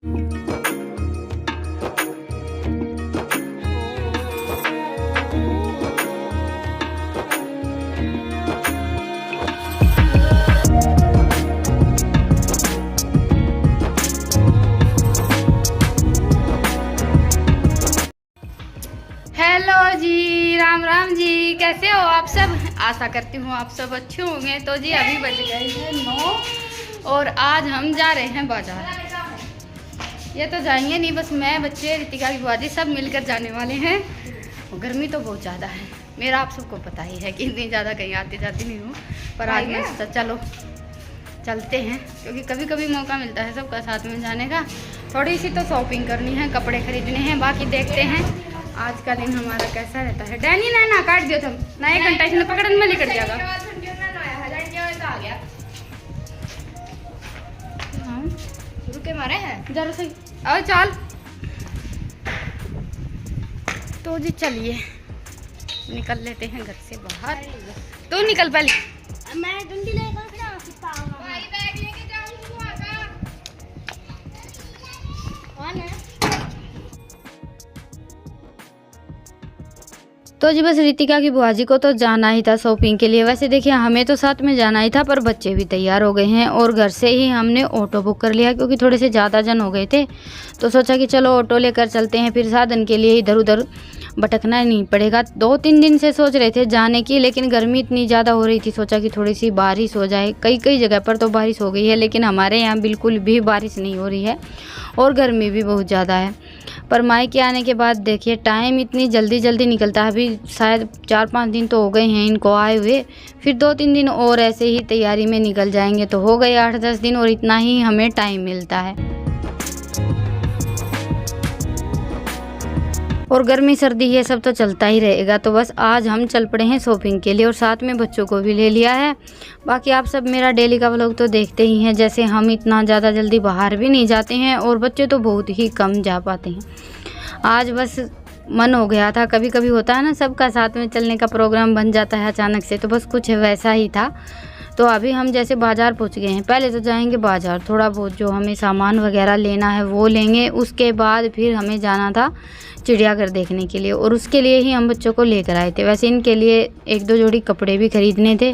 Hello जी, राम राम जी, कैसे हो आप सब। आशा करती हूँ आप सब अच्छे होंगे। तो जी अभी बज गए हैं 9 और आज हम जा रहे हैं बाजार। ये तो जाएंगे नहीं, बस मैं, बच्चे, रितिका की बुआजी सब मिलकर जाने वाले हैं। गर्मी तो बहुत ज़्यादा है, मेरा आप सबको पता ही है कि इतनी ज़्यादा कहीं आती जाती नहीं हूँ, पर आज मैं सोचा चलो चलते हैं, क्योंकि कभी कभी मौका मिलता है सबका साथ में जाने का। थोड़ी सी तो शॉपिंग करनी है, कपड़े खरीदने हैं, बाकी देखते हैं आज का दिन हमारा कैसा रहता है। डैनी ना काट दियो तुम ना, 1 घंटा इसमें पकड़न में निकल जाएगा। रुके मारे हैं जरा सही, और चल। तो जी चलिए निकल लेते हैं घर से बाहर। तू निकल पहले। मैं डंडी लेकर बैग लेके जाऊंगी। तो जी बस रितिका की बुआजी को तो जाना ही था शॉपिंग के लिए। वैसे देखिए हमें तो साथ में जाना ही था, पर बच्चे भी तैयार हो गए हैं और घर से ही हमने ऑटो बुक कर लिया, क्योंकि थोड़े से ज़्यादा जन हो गए थे। तो सोचा कि चलो ऑटो लेकर चलते हैं, फिर साधन के लिए इधर उधर भटकना नहीं पड़ेगा। 2-3 दिन से सोच रहे थे जाने की, लेकिन गर्मी इतनी ज़्यादा हो रही थी, सोचा कि थोड़ी सी बारिश हो जाए। कई जगह पर तो बारिश हो गई है, लेकिन हमारे यहाँ बिल्कुल भी बारिश नहीं हो रही है और गर्मी भी बहुत ज़्यादा है। पर मायके आने के बाद देखिए टाइम इतनी जल्दी निकलता है। अभी शायद 4-5 दिन तो हो गए हैं इनको आए हुए, फिर 2-3 दिन और ऐसे ही तैयारी में निकल जाएंगे, तो हो गए 8-10 दिन, और इतना ही हमें टाइम मिलता है। और गर्मी सर्दी ये सब तो चलता ही रहेगा। तो बस आज हम चल पड़े हैं शॉपिंग के लिए, और साथ में बच्चों को भी ले लिया है। बाकी आप सब मेरा डेली का व्लॉग तो देखते ही हैं, जैसे हम इतना ज़्यादा जल्दी बाहर भी नहीं जाते हैं और बच्चे तो बहुत ही कम जा पाते हैं। आज बस मन हो गया था, कभी कभी होता है ना सबका साथ में चलने का प्रोग्राम बन जाता है अचानक से, तो बस कुछ वैसा ही था। तो अभी हम जैसे बाज़ार पहुंच गए हैं। पहले तो जाएंगे बाज़ार, थोड़ा बहुत जो हमें सामान वगैरह लेना है वो लेंगे। उसके बाद फिर हमें जाना था चिड़ियाघर देखने के लिए, और उसके लिए ही हम बच्चों को लेकर आए थे। वैसे इनके लिए 1-2 जोड़ी कपड़े भी खरीदने थे।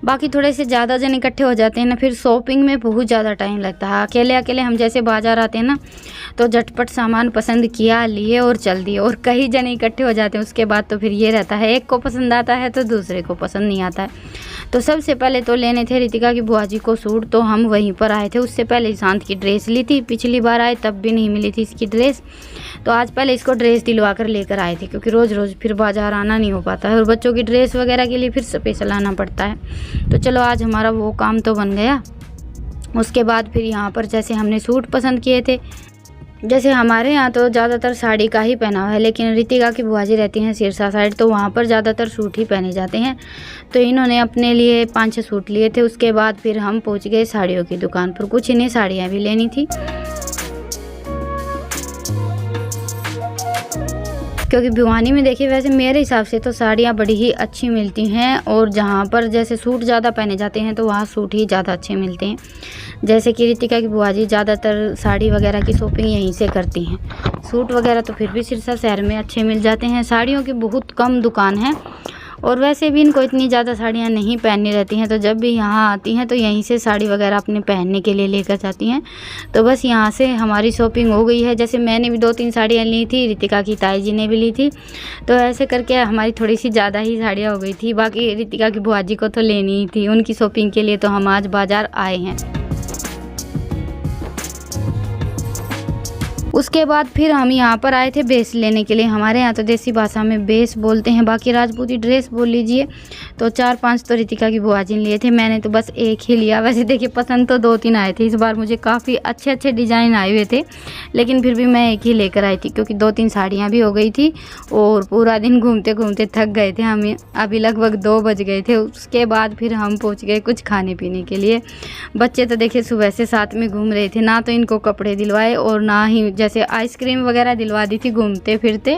बाकी थोड़े से ज़्यादा जन इकट्ठे हो जाते हैं ना, फिर शॉपिंग में बहुत ज़्यादा टाइम लगता है। अकेले हम जैसे बाज़ार आते हैं ना, तो झटपट सामान पसंद किया, लिए और चल दिए। और कई जने इकट्ठे हो जाते हैं उसके बाद तो फिर ये रहता है, एक को पसंद आता है तो दूसरे को पसंद नहीं आता है। तो सबसे पहले तो लेने थे रितिका की बुआजी को सूट, तो हम वहीं पर आए थे। उससे पहले शांत की ड्रेस ली थी, पिछली बार आए तब भी नहीं मिली थी इसकी ड्रेस, तो आज पहले इसको ड्रेस दिलवा कर लेकर आए थे, क्योंकि रोज़ फिर बाज़ार आना नहीं हो पाता है, और बच्चों की ड्रेस वगैरह के लिए फिर स्पेशल आना पड़ता है। तो चलो आज हमारा वो काम तो बन गया। उसके बाद फिर यहाँ पर जैसे हमने सूट पसंद किए थे, जैसे हमारे यहाँ तो ज़्यादातर साड़ी का ही पहनावा है, लेकिन रितिका की बुआजी रहती हैं सिरसा साइड, तो वहाँ पर ज़्यादातर सूट ही पहने जाते हैं। तो इन्होंने अपने लिए 5-6 सूट लिए थे। उसके बाद फिर हम पहुँच गए साड़ियों की दुकान पर, कुछ इन्हें साड़ियाँ भी लेनी थी, क्योंकि भिवानी में देखिए वैसे मेरे हिसाब से तो साड़ियाँ बड़ी ही अच्छी मिलती हैं, और जहाँ पर जैसे सूट ज़्यादा पहने जाते हैं तो वहाँ सूट ही ज़्यादा अच्छे मिलते हैं। जैसे कि रितिका की बुआजी ज़्यादातर साड़ी वगैरह की शॉपिंग यहीं से करती हैं। सूट वगैरह तो फिर भी सिरसा शहर में अच्छे मिल जाते हैं, साड़ियों की बहुत कम दुकान है, और वैसे भी इनको इतनी ज़्यादा साड़ियाँ नहीं पहननी रहती हैं, तो जब भी यहाँ आती हैं तो यहीं से साड़ी वगैरह अपने पहनने के लिए लेकर जाती हैं। तो बस यहाँ से हमारी शॉपिंग हो गई है। जैसे मैंने भी 2-3 साड़ियाँ ली थी, रितिका की ताई जी ने भी ली थी, तो ऐसे करके हमारी थोड़ी सी ज़्यादा ही साड़ियाँ हो गई थी। बाकी रितिका की बुआजी को तो लेनी ही थी, उनकी शॉपिंग के लिए तो हम आज बाज़ार आए हैं। उसके बाद फिर हम यहाँ पर आए थे बेस लेने के लिए। हमारे यहाँ तो देसी भाषा में बेस बोलते हैं, बाकी राजपूती ड्रेस बोल लीजिए। तो 4-5 तो रितिका की बुआजी ने लिए थे, मैंने तो बस एक ही लिया। वैसे देखिए पसंद तो 2-3 आए थे, इस बार मुझे काफ़ी अच्छे डिज़ाइन आए हुए थे, लेकिन फिर भी मैं एक ही लेकर आई थी, क्योंकि 2-3 साड़ियाँ भी हो गई थी और पूरा दिन घूमते घूमते थक गए थे हमें। अभी लगभग 2 बज गए थे। उसके बाद फिर हम पहुँच गए कुछ खाने पीने के लिए। बच्चे तो देखिए सुबह से साथ में घूम रहे थे, ना तो इनको कपड़े दिलवाए और ना ही जैसे आइसक्रीम वगैरह दिलवा दी थी घूमते फिरते।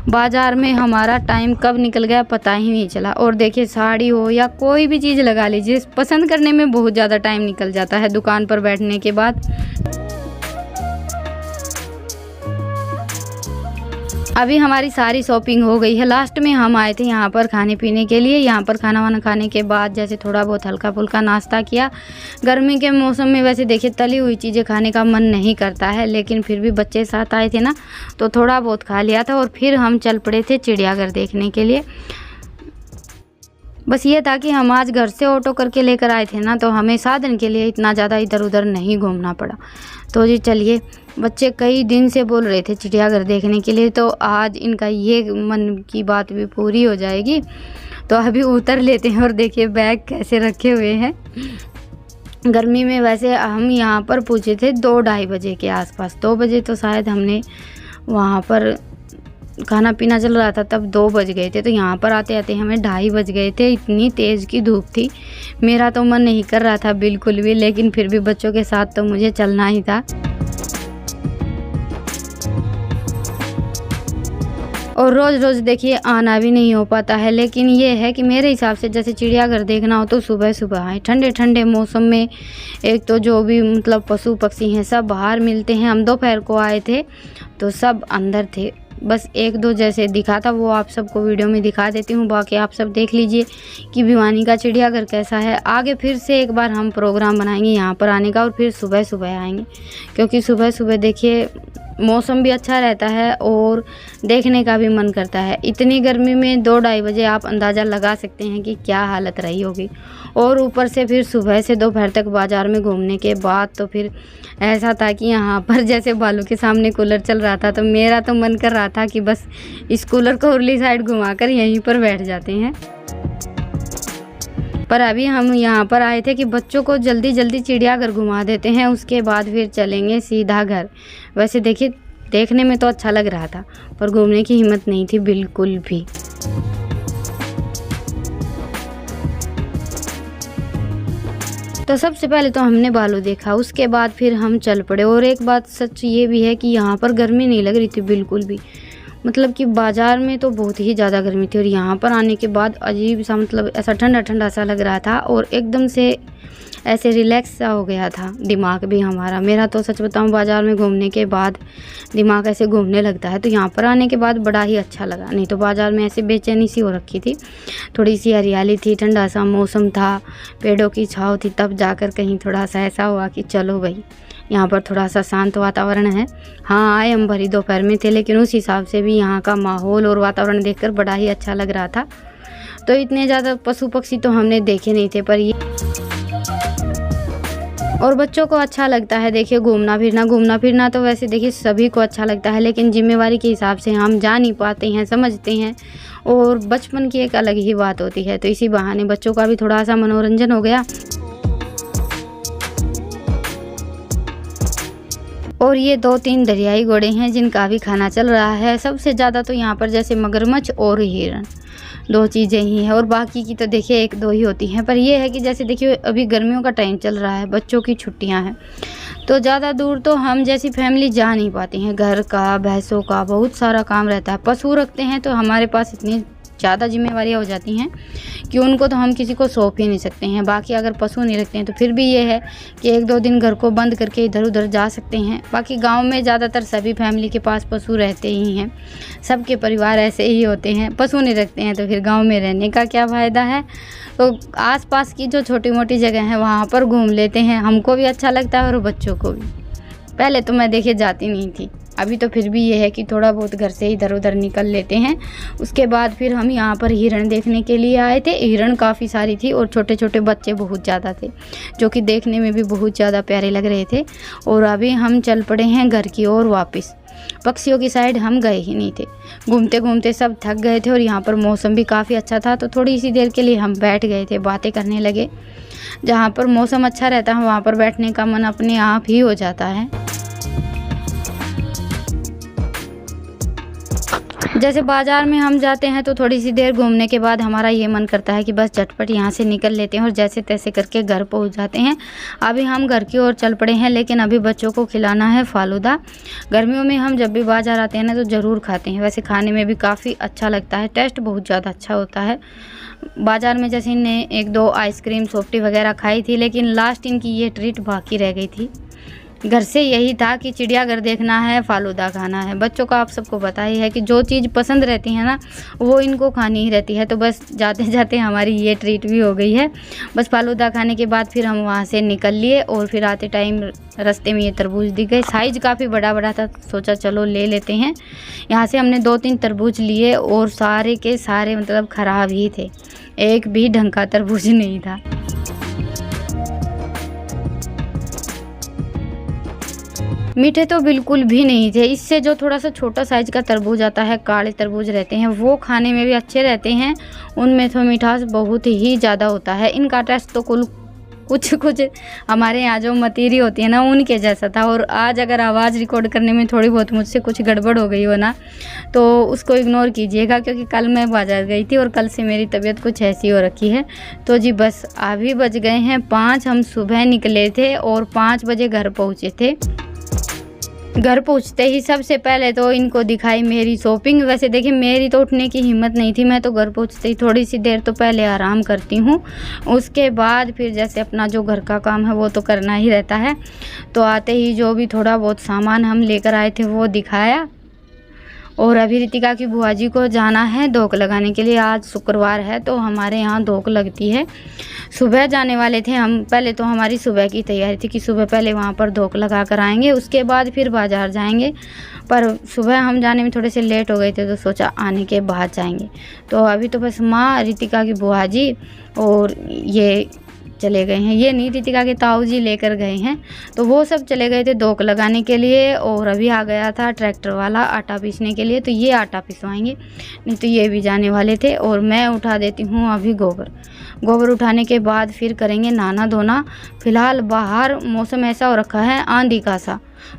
बाज़ार में हमारा टाइम कब निकल गया पता ही नहीं चला। और देखिए साड़ी हो या कोई भी चीज़ लगा लीजिए, पसंद करने में बहुत ज़्यादा टाइम निकल जाता है दुकान पर बैठने के बाद। अभी हमारी सारी शॉपिंग हो गई है। लास्ट में हम आए थे यहाँ पर खाने पीने के लिए। यहाँ पर खाना वाना खाने के बाद जैसे थोड़ा बहुत हल्का फुल्का नाश्ता किया। गर्मी के मौसम में वैसे देखिए तली हुई चीज़ें खाने का मन नहीं करता है, लेकिन फिर भी बच्चे साथ आए थे ना तो थोड़ा बहुत खा लिया था। और फिर हम चल पड़े थे चिड़ियाघर देखने के लिए। बस ये था कि हम आज घर से ऑटो करके लेकर आए थे ना, तो हमें साधन के लिए इतना ज़्यादा इधर उधर नहीं घूमना पड़ा। तो जी चलिए, बच्चे कई दिन से बोल रहे थे चिड़ियाघर देखने के लिए, तो आज इनका ये मन की बात भी पूरी हो जाएगी। तो अभी उतर लेते हैं। और देखिए बैग कैसे रखे हुए हैं। गर्मी में वैसे हम यहाँ पर पूछे थे 2-2:30 बजे के आसपास। 2 बजे तो शायद हमने वहाँ पर खाना पीना चल रहा था, तब 2 बज गए थे। तो यहाँ पर आते आते हमें 2:30 बज गए थे। इतनी तेज़ की धूप थी, मेरा तो मन नहीं कर रहा था बिल्कुल भी, लेकिन फिर भी बच्चों के साथ तो मुझे चलना ही था। और रोज़ रोज़ देखिए आना भी नहीं हो पाता है, लेकिन ये है कि मेरे हिसाब से जैसे चिड़ियाघर देखना हो तो सुबह सुबह आए। ठंडे ठंडे मौसम में एक तो जो भी मतलब पशु पक्षी हैं सब बाहर मिलते हैं। हम दोपहर को आए थे तो सब अंदर थे, बस 1-2 जैसे दिखा था, वो आप सबको वीडियो में दिखा देती हूँ। बाकी आप सब देख लीजिए कि भिवानी का चिड़ियाघर कैसा है। आगे फिर से एक बार हम प्रोग्राम बनाएंगे यहाँ पर आने का, और फिर सुबह सुबह आएंगे, क्योंकि सुबह सुबह देखिए मौसम भी अच्छा रहता है और देखने का भी मन करता है। इतनी गर्मी में 2-2:30 बजे आप अंदाज़ा लगा सकते हैं कि क्या हालत रही होगी। और ऊपर से फिर सुबह से दोपहर तक बाज़ार में घूमने के बाद तो फिर ऐसा था कि यहाँ पर जैसे बालू के सामने कूलर चल रहा था, तो मेरा तो मन कर रहा था कि बस इस कूलर को उरली साइड घुमाकर यहीं पर बैठ जाते हैं। पर अभी हम यहाँ पर आए थे कि बच्चों को जल्दी जल्दी चिड़ियाघर घुमा देते हैं, उसके बाद फिर चलेंगे सीधा घर। वैसे देखिए देखने में तो अच्छा लग रहा था, पर घूमने की हिम्मत नहीं थी बिल्कुल भी। तो सबसे पहले तो हमने बालू देखा, उसके बाद फिर हम चल पड़े। और एक बात सच ये भी है कि यहाँ पर गर्मी नहीं लग रही थी बिल्कुल भी, मतलब कि बाज़ार में तो बहुत ही ज़्यादा गर्मी थी। और यहाँ पर आने के बाद अजीब सा मतलब ऐसा ठंडा ठंडा सा लग रहा था, और एकदम से ऐसे रिलैक्स सा हो गया था दिमाग भी हमारा। मेरा तो सच बताऊँ बाज़ार में घूमने के बाद दिमाग ऐसे घूमने लगता है, तो यहाँ पर आने के बाद बड़ा ही अच्छा लगा। नहीं तो बाज़ार में ऐसे बेचैनी सी हो रखी थी। थोड़ी सी हरियाली थी, ठंडा सा मौसम था, पेड़ों की छाँव थी, तब जाकर कहीं थोड़ा सा ऐसा हुआ कि चलो भाई यहाँ पर थोड़ा सा शांत वातावरण है। हाँ आए हम भरी दोपहर में थे, लेकिन उस हिसाब से भी यहाँ का माहौल और वातावरण देखकर बड़ा ही अच्छा लग रहा था। तो इतने ज़्यादा पशु पक्षी तो हमने देखे नहीं थे, पर ये और बच्चों को अच्छा लगता है देखिए घूमना फिरना तो वैसे देखिए सभी को अच्छा लगता है, लेकिन जिम्मेवारी के हिसाब से हम जा नहीं पाते हैं, समझते हैं। और बचपन की एक अलग ही बात होती है, तो इसी बहाने बच्चों का भी थोड़ा सा मनोरंजन हो गया। और ये 2-3 दरियाई घोड़े हैं जिनका भी खाना चल रहा है। सबसे ज़्यादा तो यहाँ पर जैसे मगरमच्छ और हिरण, 2 चीज़ें ही हैं, और बाकी की तो देखिए 1-2 ही होती हैं। पर यह है कि जैसे देखिए अभी गर्मियों का टाइम चल रहा है, बच्चों की छुट्टियां हैं, तो ज़्यादा दूर तो हम जैसी फैमिली जा नहीं पाती हैं। घर का, भैंसों का बहुत सारा काम रहता है। पशु रखते हैं तो हमारे पास इतनी ज़्यादा जिम्मेवारियाँ हो जाती हैं कि उनको तो हम किसी को सौंप ही नहीं सकते हैं। बाकी अगर पशु नहीं रखते हैं तो फिर भी ये है कि 1-2 दिन घर को बंद करके इधर उधर जा सकते हैं। बाकी गांव में ज़्यादातर सभी फैमिली के पास पशु रहते ही हैं, सबके परिवार ऐसे ही होते हैं। पशु नहीं रखते हैं तो फिर गांव में रहने का क्या फ़ायदा है। तो आसपास की जो छोटी मोटी जगह हैं वहाँ पर घूम लेते हैं, हमको भी अच्छा लगता है और बच्चों को भी। पहले तो मैं देखिए जाती नहीं थी, अभी तो फिर भी ये है कि थोड़ा बहुत घर से इधर उधर निकल लेते हैं। उसके बाद फिर हम यहाँ पर हिरण देखने के लिए आए थे। हिरण काफ़ी सारी थी और छोटे छोटे बच्चे बहुत ज़्यादा थे, जो कि देखने में भी बहुत ज़्यादा प्यारे लग रहे थे। और अभी हम चल पड़े हैं घर की ओर वापस। पक्षियों की साइड हम गए ही नहीं थे, घूमते घूमते सब थक गए थे और यहाँ पर मौसम भी काफ़ी अच्छा था, तो थोड़ी सी देर के लिए हम बैठ गए थे, बातें करने लगे। जहाँ पर मौसम अच्छा रहता है वहाँ पर बैठने का मन अपने आप ही हो जाता है। जैसे बाज़ार में हम जाते हैं तो थोड़ी सी देर घूमने के बाद हमारा ये मन करता है कि बस झटपट यहाँ से निकल लेते हैं और जैसे तैसे करके घर पहुँच जाते हैं। अभी हम घर की ओर चल पड़े हैं, लेकिन अभी बच्चों को खिलाना है फालूदा। गर्मियों में हम जब भी बाज़ार आते हैं ना तो ज़रूर खाते हैं। वैसे खाने में भी काफ़ी अच्छा लगता है, टेस्ट बहुत ज़्यादा अच्छा होता है। बाज़ार में जैसे इनने 1-2 आइसक्रीम सॉफ्टी वगैरह खाई थी, लेकिन लास्ट इनकी ये ट्रीट बाकी रह गई थी। घर से यही था कि चिड़ियाघर देखना है, फालूदा खाना है। बच्चों का आप सबको पता ही है कि जो चीज़ पसंद रहती है ना वो इनको खानी ही रहती है। तो बस जाते जाते हमारी ये ट्रीट भी हो गई है। बस फालूदा खाने के बाद फिर हम वहाँ से निकल लिए और फिर आते टाइम रास्ते में ये तरबूज दिख गए। साइज़ काफ़ी बड़ा बड़ा था, सोचा चलो ले लेते हैं। यहाँ से हमने 2-3 तरबूज लिए और सारे के सारे मतलब ख़राब ही थे, एक भी ढंग का तरबूज नहीं था। मीठे तो बिल्कुल भी नहीं थे। इससे जो थोड़ा सा छोटा साइज़ का तरबूज आता है, काले तरबूज रहते हैं, वो खाने में भी अच्छे रहते हैं। उनमें तो मिठास बहुत ही ज़्यादा होता है। इनका टेस्ट तो कुछ हमारे यहाँ जो मतीरी होती है ना उनके जैसा था। और आज अगर आवाज़ रिकॉर्ड करने में थोड़ी बहुत मुझसे कुछ गड़बड़ हो गई हो ना तो उसको इग्नोर कीजिएगा, क्योंकि कल मैं बाज़ार गई थी और कल से मेरी तबीयत कुछ ऐसी हो रखी है। तो जी बस अभी बज गए हैं 5। हम सुबह निकले थे और 5 बजे घर पहुँचे थे। घर पहुंचते ही सबसे पहले तो इनको दिखाई मेरी शॉपिंग। वैसे देखिए मेरी तो उठने की हिम्मत नहीं थी, मैं तो घर पहुंचते ही थोड़ी सी देर तो पहले आराम करती हूँ, उसके बाद फिर जैसे अपना जो घर का काम है वो तो करना ही रहता है। तो आते ही जो भी थोड़ा बहुत सामान हम लेकर आए थे वो दिखाया। और अभी रितिका की बुआ जी को जाना है धोक लगाने के लिए। आज शुक्रवार है तो हमारे यहाँ धोक लगती है। सुबह जाने वाले थे हम, पहले तो हमारी सुबह की तैयारी थी कि सुबह पहले वहाँ पर धोक लगा कर आएंगे, उसके बाद फिर बाज़ार जाएंगे। पर सुबह हम जाने में थोड़े से लेट हो गए थे तो सोचा आने के बाद जाएंगे। तो अभी तो बस माँ, रितिका की बुआ जी और ये चले गए हैं। ये नहीं, रितिका के ताऊ जी लेकर गए हैं। तो वो सब चले गए थे धोक लगाने के लिए। और अभी आ गया था ट्रैक्टर वाला आटा पीसने के लिए, तो ये आटा पिसवाएंगे, नहीं तो ये भी जाने वाले थे। और मैं उठा देती हूँ अभी गोबर उठाने के बाद फिर करेंगे नहाना धोना। फिलहाल बाहर मौसम ऐसा हो रखा है आंधी का सा,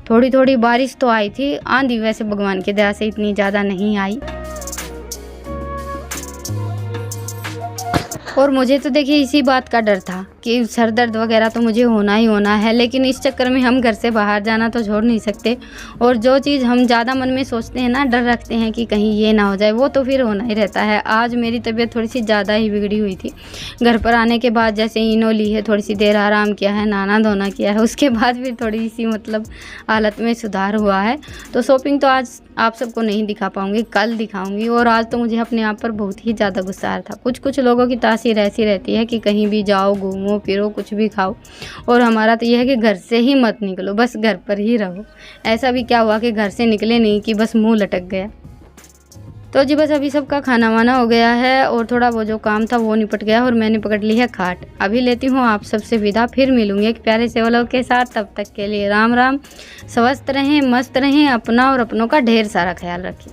थोड़ी थोड़ी बारिश तो आई थी। आंधी वैसे भगवान की दया से इतनी ज़्यादा नहीं आई। और मुझे तो देखिए इसी बात का डर था कि सर दर्द वगैरह तो मुझे होना ही होना है, लेकिन इस चक्कर में हम घर से बाहर जाना तो छोड़ नहीं सकते। और जो चीज़ हम ज़्यादा मन में सोचते हैं ना, डर रखते हैं कि कहीं ये ना हो जाए, वो तो फिर होना ही रहता है। आज मेरी तबीयत थोड़ी सी ज़्यादा ही बिगड़ी हुई थी। घर पर आने के बाद जैसे इनो ली है, थोड़ी सी देर आराम किया है, नहाना धोना किया है, उसके बाद फिर थोड़ी सी मतलब हालत में सुधार हुआ है। तो शॉपिंग तो आज आप सबको नहीं दिखा पाऊँगी, कल दिखाऊँगी। और आज तो मुझे अपने आप पर बहुत ही ज़्यादा गुस्सा आ रहा था। कुछ लोगों की तासीर ऐसी रहती है कि कहीं भी जाओ, घूमो फिरो, कुछ भी खाओ, और हमारा तो यह है कि घर से ही मत निकलो, बस घर पर ही रहो। ऐसा भी क्या हुआ कि घर से निकले नहीं कि बस मुंह लटक गया। तो जी बस अभी सबका खाना वाना हो गया है और थोड़ा वो जो काम था वो निपट गया और मैंने पकड़ ली है खाट। अभी लेती हूँ आप सबसे विदा, फिर मिलूंगी एक प्यारे से व्लॉग के साथ। तब तक के लिए राम राम। स्वस्थ रहें, मस्त रहें, अपना और अपनों का ढेर सारा ख्याल रखें।